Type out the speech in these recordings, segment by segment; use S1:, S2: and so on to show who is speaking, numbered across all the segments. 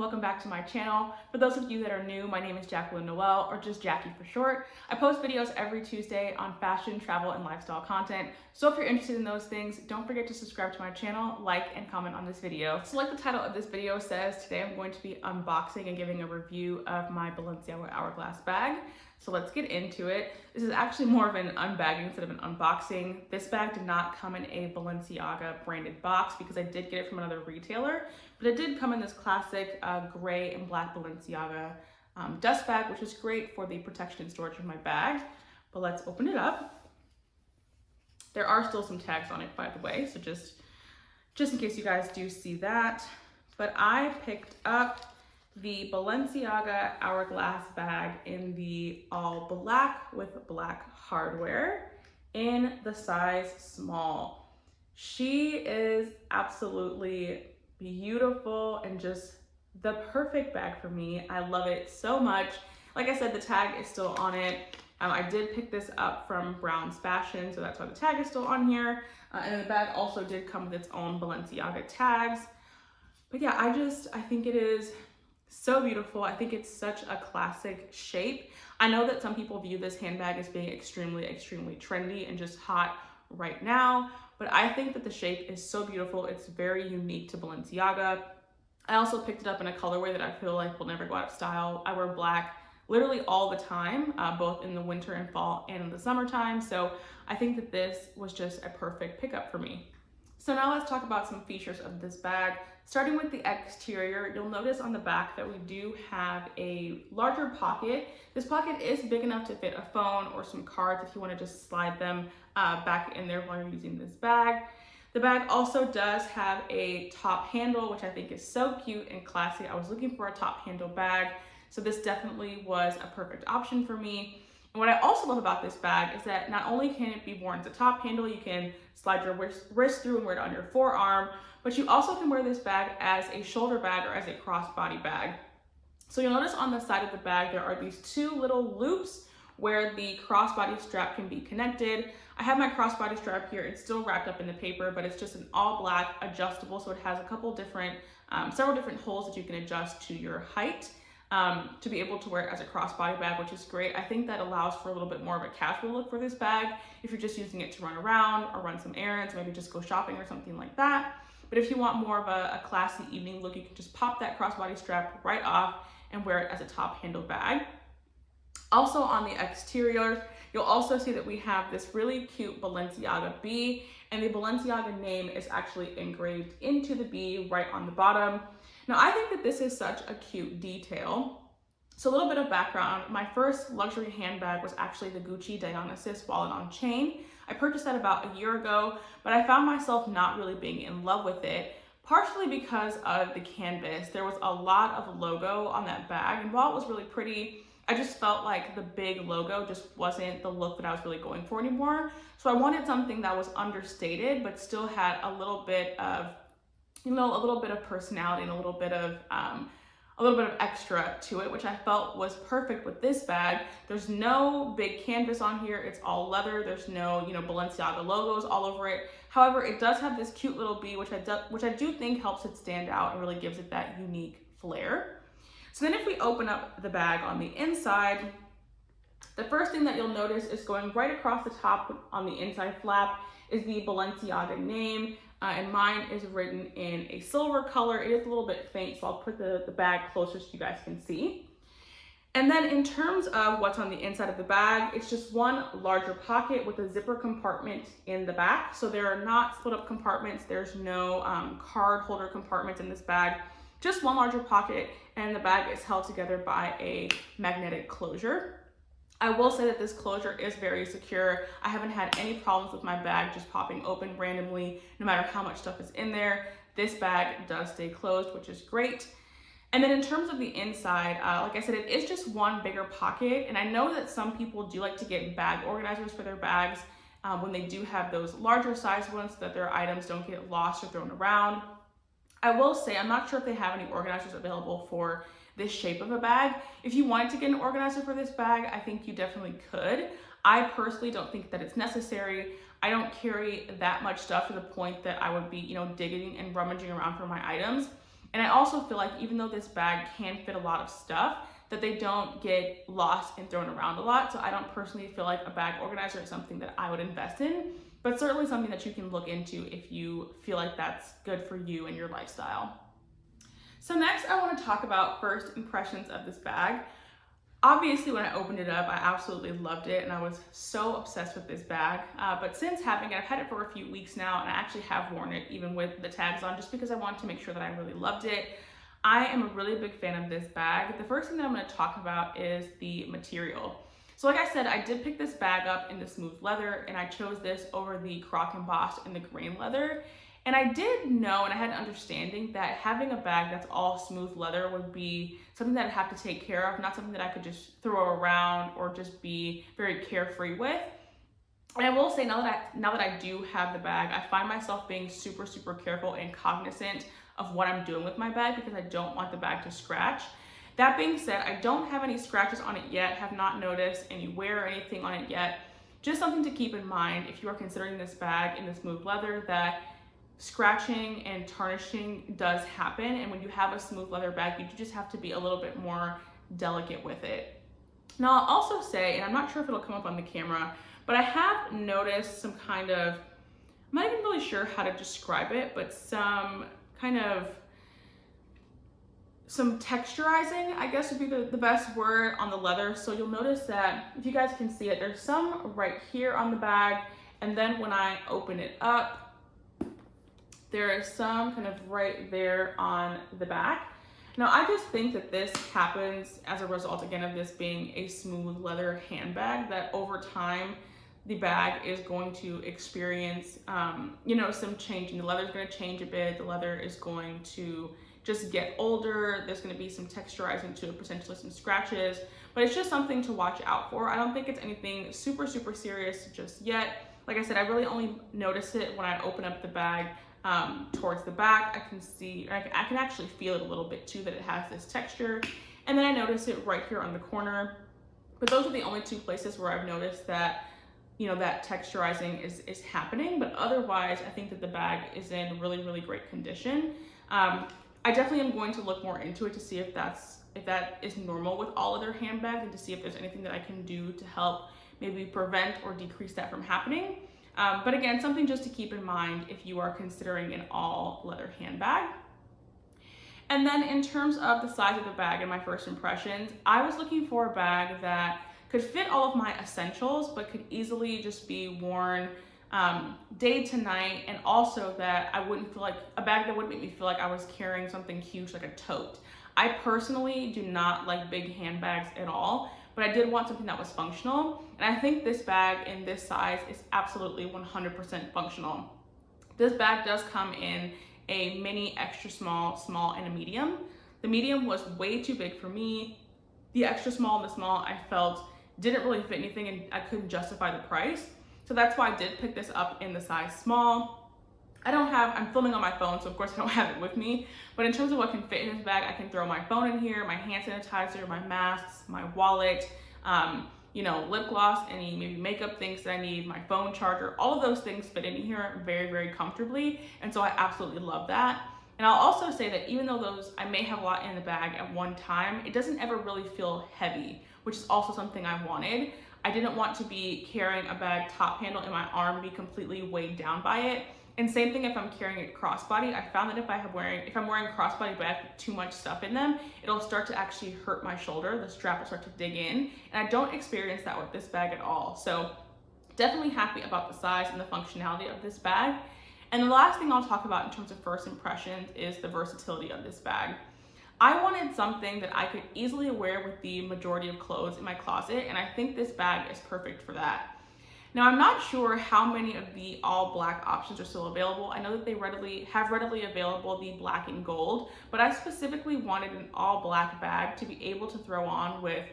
S1: welcome back to my channel. For those of you that are new, my name is Jacquelinenoel, or just Jackie for short. I post videos every Tuesday on fashion, travel, and lifestyle content. So if you're interested in those things, don't forget to subscribe to my channel, like, and comment on this video. So like the title of this video says, today I'm going to be unboxing and giving a review of my Balenciaga Hourglass bag. So let's get into it. This is actually more of an unbagging instead of an unboxing. This bag did not come in a Balenciaga branded box because I did get it from another retailer, but it did come in this classic gray and black Balenciaga dust bag, which is great for the protection and storage of my bag. But let's open it up. There are still some tags on it, by the way, so just in case you guys do see that. But I picked up the Balenciaga Hourglass bag in the all black with black hardware in the size small. She is absolutely beautiful and just the perfect bag for me. I love it so much. Like I said, the tag is still on it. I did pick this up from Brown's Fashion, so that's why the tag is still on here. And the bag also did come with its own Balenciaga tags. But yeah, I think it is so beautiful. I think it's such a classic shape. I know that some people view this handbag as being extremely trendy and just hot right now, but I think that the shape is so beautiful. It's very unique to Balenciaga. I also picked it up in a colorway that I feel like will never go out of style. I wear black literally all the time, both in the winter and fall and in the summertime. So I think that this was just a perfect pickup for me. So now let's talk about some features of this bag. Starting with the exterior, you'll notice on the back that we do have a larger pocket. This pocket is big enough to fit a phone or some cards if you want to just slide them back in there while you're using this bag. The bag also does have a top handle, which I think is so cute and classy. I was looking for a top handle bag, so this definitely was a perfect option for me. And what I also love about this bag is that not only can it be worn as a top handle, you can slide your wrist through and wear it on your forearm, but you also can wear this bag as a shoulder bag or as a crossbody bag. So you'll notice on the side of the bag, there are these two little loops where the crossbody strap can be connected. I have my crossbody strap here. It's still wrapped up in the paper, but it's just an all black adjustable. So it has a couple different, several different holes that you can adjust to your height. To be able to wear it as a crossbody bag, which is great. I think that allows for a little bit more of a casual look for this bag if you're just using it to run around or run some errands, maybe just go shopping or something like that. But if you want more of a classy evening look, you can just pop that crossbody strap right off and wear it as a top handle bag. Also on the exterior, you'll also see that we have this really cute Balenciaga B, and the Balenciaga name is actually engraved into the B right on the bottom. Now, I think that this is such a cute detail. So a little bit of background, my first luxury handbag was actually the Gucci Dionysus wallet on chain. I purchased that about a year ago, but I found myself not really being in love with it, partially because of the canvas. There was a lot of logo on that bag, and while it was really pretty, I just felt like the big logo just wasn't the look that I was really going for anymore. So I wanted something that was understated, but still had a little bit of a little bit of personality and a little bit of extra to it, which I felt was perfect with this bag. There's no big canvas on here. It's all leather. There's no, Balenciaga logos all over it. However, it does have this cute little B, which I do think helps it stand out and really gives it that unique flair. So then if we open up the bag on the inside, the first thing that you'll notice is going right across the top on the inside flap is the Balenciaga name. And mine is written in a silver color. It is a little bit faint, so I'll put the bag closer so you guys can see. And then in terms of what's on the inside of the bag, it's just one larger pocket with a zipper compartment in the back. So there are not split up compartments. There's no card holder compartments in this bag. Just one larger pocket, and the bag is held together by a magnetic closure. I will say that this closure is very secure. I haven't had any problems with my bag just popping open randomly, no matter how much stuff is in there. This bag does stay closed, which is great. And then in terms of the inside, like I said, it is just one bigger pocket. And I know that some people do like to get bag organizers for their bags when they do have those larger size ones so that their items don't get lost or thrown around. I will say, I'm not sure if they have any organizers available for this shape of a bag. If you wanted to get an organizer for this bag, I think you definitely could. I personally don't think that it's necessary. I don't carry that much stuff to the point that I would be, digging and rummaging around for my items. And I also feel like even though this bag can fit a lot of stuff, that they don't get lost and thrown around a lot. So I don't personally feel like a bag organizer is something that I would invest in, but certainly something that you can look into if you feel like that's good for you and your lifestyle. So next I want to talk about first impressions of this bag. Obviously, when I opened it up, I absolutely loved it and I was so obsessed with this bag. But since having it, I've had it for a few weeks now and I actually have worn it even with the tags on, just because I wanted to make sure that I really loved it. I am a really big fan of this bag. The first thing that I'm going to talk about is the material. So like I said, I did pick this bag up in the smooth leather and I chose this over the croc embossed in the grain leather. And I did know and I had an understanding that having a bag that's all smooth leather would be something that I'd have to take care of, not something that I could just throw around or just be very carefree with. And I will say now that I do have the bag, I find myself being super, super careful and cognizant of what I'm doing with my bag because I don't want the bag to scratch. That being said, I don't have any scratches on it yet, have not noticed any wear or anything on it yet. Just something to keep in mind if you are considering this bag in the smooth leather, that scratching and tarnishing does happen, and when you have a smooth leather bag, you just have to be a little bit more delicate with it. Now I'll also say, and I'm not sure if it'll come up on the camera, but I have noticed some kind of, I'm not even really sure how to describe it, but some texturizing, I guess would be the best word on the leather. So you'll notice that, if you guys can see it, there's some right here on the bag, and then when I open it up, there is some kind of right there on the back. Now I just think that this happens as a result, again, of this being a smooth leather handbag, that over time the bag is going to experience some changing. The leather is going to change a bit. The leather is going to just get older. There's going to be some texturizing to it, potentially some scratches, but it's just something to watch out for. I don't think it's anything super, super serious just yet. Like I said, I really only notice it when I open up the bag towards the back. I can see, I can actually feel it a little bit too, that it has this texture. And then I notice it right here on the corner. But those are the only two places where I've noticed that, that texturizing is happening. But otherwise, I think that the bag is in really, really great condition. I definitely am going to look more into it to see if that is normal with all other handbags, and to see if there's anything that I can do to help maybe prevent or decrease that from happening. But again, something just to keep in mind if you are considering an all leather handbag. And then in terms of the size of the bag and my first impressions, I was looking for a bag that could fit all of my essentials, but could easily just be worn day to night, and also that I wouldn't feel like a bag that wouldn't make me feel like I was carrying something huge like a tote. I personally do not like big handbags at all, but I did want something that was functional. And I think this bag in this size is absolutely 100% functional. This bag does come in a mini, extra small, small, and a medium. The medium was way too big for me. The extra small and the small I felt didn't really fit anything, and I couldn't justify the price. So that's why I did pick this up in the size small. I'm filming on my phone, so of course I don't have it with me, but in terms of what can fit in this bag, I can throw my phone in here, my hand sanitizer, my masks, my wallet, lip gloss, any maybe makeup things that I need, my phone charger, all of those things fit in here very, very comfortably. And so I absolutely love that. And I'll also say that even though I may have a lot in the bag at one time, it doesn't ever really feel heavy, which is also something I wanted. I didn't want to be carrying a bag top handle in my arm, be completely weighed down by it. And same thing if I'm carrying it crossbody. I found that if I'm wearing crossbody bags with too much stuff in them, it'll start to actually hurt my shoulder. The strap will start to dig in, and I don't experience that with this bag at all. So definitely happy about the size and the functionality of this bag. And the last thing I'll talk about in terms of first impressions is the versatility of this bag. I wanted something that I could easily wear with the majority of clothes in my closet, and I think this bag is perfect for that. Now, I'm not sure how many of the all black options are still available. I know that they have readily available the black and gold, but I specifically wanted an all black bag to be able to throw on with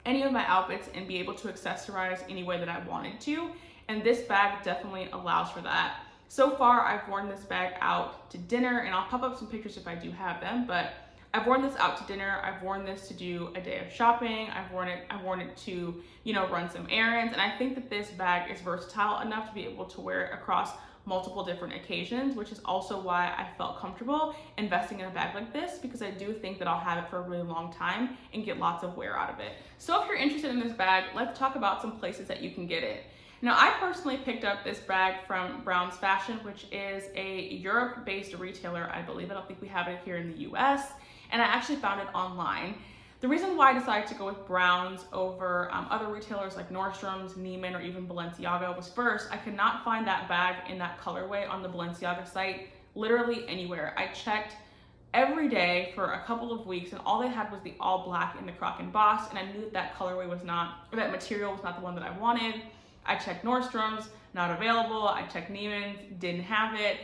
S1: any of my outfits and be able to accessorize any way that I wanted to. And this bag definitely allows for that. So far, I've worn this bag out to dinner, and I'll pop up some pictures if I do have them, but I've worn this out to dinner. I've worn this to do a day of shopping. I've worn it to, run some errands. And I think that this bag is versatile enough to be able to wear it across multiple different occasions, which is also why I felt comfortable investing in a bag like this, because I do think that I'll have it for a really long time and get lots of wear out of it. So if you're interested in this bag, let's talk about some places that you can get it. Now, I personally picked up this bag from Browns Fashion, which is a Europe-based retailer, I believe. I don't think we have it here in the US, and I actually found it online. The reason why I decided to go with Browns over other retailers like Nordstrom's, Neiman, or even Balenciaga was, first, I could not find that bag in that colorway on the Balenciaga site literally anywhere. I checked every day for a couple of weeks, and all they had was the all black in the croc and boss, and I knew that colorway was not, or that material was not the one that I wanted. I checked Nordstrom's, not available. I checked Neiman's, didn't have it.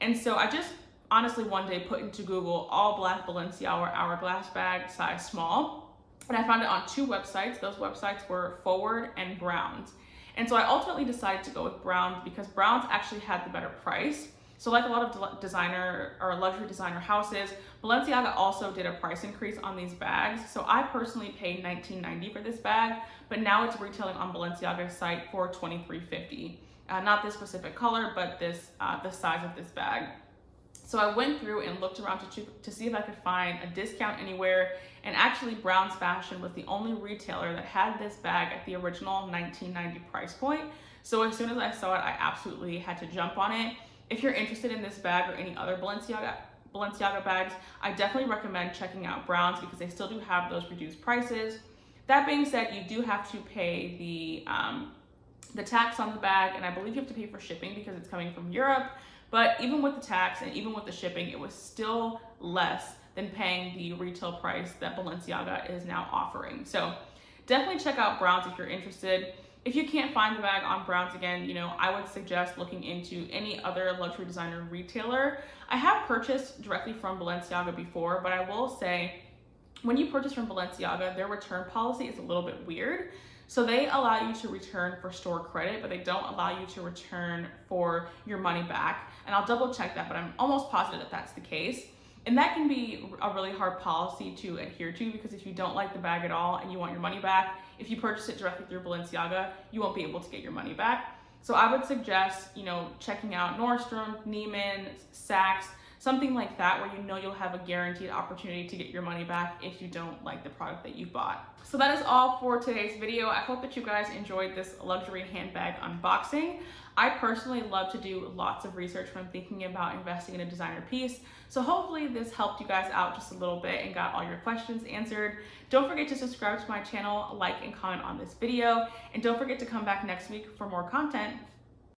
S1: And so I just honestly one day put into Google all black Balenciaga Hourglass bag, size small. And I found it on two websites. Those websites were Forward and Browns. And so I ultimately decided to go with Browns because Browns actually had the better price. So like a lot of designer or luxury designer houses, Balenciaga also did a price increase on these bags. So I personally paid $19.90 for this bag, but now it's retailing on Balenciaga's site for $23.50. Not this specific color, but this the size of this bag. So I went through and looked around to see if I could find a discount anywhere, and actually Browns Fashion was the only retailer that had this bag at the original $19.90 price point. So as soon as I saw it, I absolutely had to jump on it. If you're interested in this bag or any other Balenciaga bags, I definitely recommend checking out Browns because they still do have those reduced prices. That being said, you do have to pay the tax on the bag, and I believe you have to pay for shipping because it's coming from Europe. But even with the tax and even with the shipping, it was still less than paying the retail price that Balenciaga is now offering. So definitely check out Browns if you're interested. If you can't find the bag on Browns, again, I would suggest looking into any other luxury designer retailer. I have purchased directly from Balenciaga before, but I will say when you purchase from Balenciaga, their return policy is a little bit weird. So they allow you to return for store credit, but they don't allow you to return for your money back. And I'll double check that, but I'm almost positive that that's the case. And that can be a really hard policy to adhere to because if you don't like the bag at all and you want your money back, if you purchase it directly through Balenciaga, you won't be able to get your money back. So I would suggest, checking out Nordstrom, Neiman, Saks, something like that where you'll have a guaranteed opportunity to get your money back if you don't like the product that you bought. So that is all for today's video. I hope that you guys enjoyed this luxury handbag unboxing. I personally love to do lots of research when thinking about investing in a designer piece. So hopefully this helped you guys out just a little bit and got all your questions answered. Don't forget to subscribe to my channel, like and comment on this video, and don't forget to come back next week for more content.